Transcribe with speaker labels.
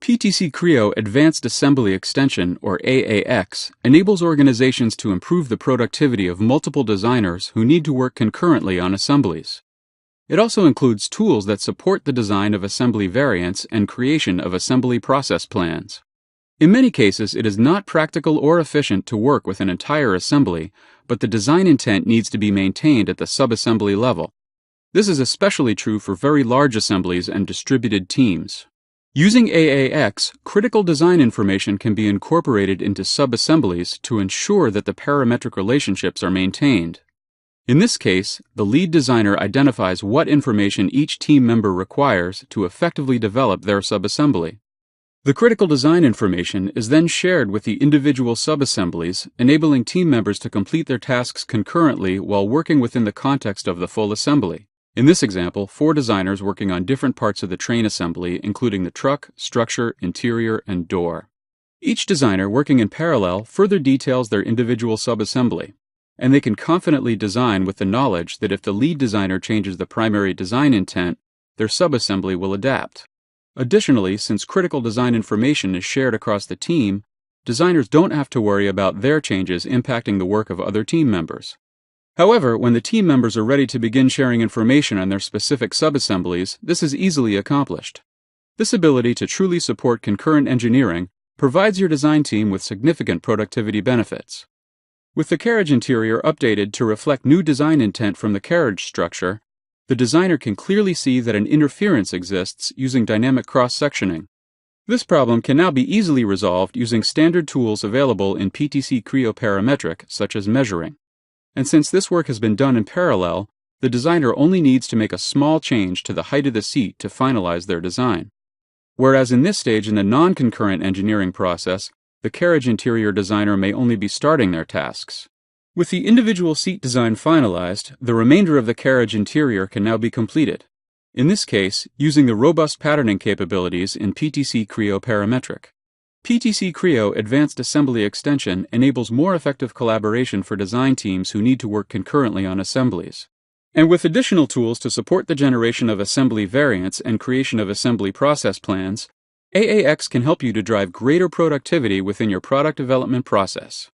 Speaker 1: PTC Creo Advanced Assembly Extension, or AAX, enables organizations to improve the productivity of multiple designers who need to work concurrently on assemblies. It also includes tools that support the design of assembly variants and creation of assembly process plans. In many cases, it is not practical or efficient to work with an entire assembly, but the design intent needs to be maintained at the subassembly level. This is especially true for very large assemblies and distributed teams. Using AAX, critical design information can be incorporated into subassemblies to ensure that the parametric relationships are maintained. In this case, the lead designer identifies what information each team member requires to effectively develop their subassembly. The critical design information is then shared with the individual subassemblies, enabling team members to complete their tasks concurrently while working within the context of the full assembly. In this example, 4 designers working on different parts of the train assembly, including the truck, structure, interior, and door. Each designer working in parallel further details their individual subassembly, and they can confidently design with the knowledge that if the lead designer changes the primary design intent, their subassembly will adapt. Additionally, since critical design information is shared across the team, designers don't have to worry about their changes impacting the work of other team members. However, when the team members are ready to begin sharing information on their specific subassemblies, this is easily accomplished. This ability to truly support concurrent engineering provides your design team with significant productivity benefits. With the carriage interior updated to reflect new design intent from the carriage structure, the designer can clearly see that an interference exists using dynamic cross-sectioning. This problem can now be easily resolved using standard tools available in PTC Creo Parametric, such as measuring. And since this work has been done in parallel, the designer only needs to make a small change to the height of the seat to finalize their design. Whereas in this stage in the non-concurrent engineering process, the carriage interior designer may only be starting their tasks. With the individual seat design finalized, the remainder of the carriage interior can now be completed. In this case, using the robust patterning capabilities in PTC Creo Parametric. PTC Creo Advanced Assembly Extension enables more effective collaboration for design teams who need to work concurrently on assemblies. And with additional tools to support the generation of assembly variants and creation of assembly process plans, AAX can help you to drive greater productivity within your product development process.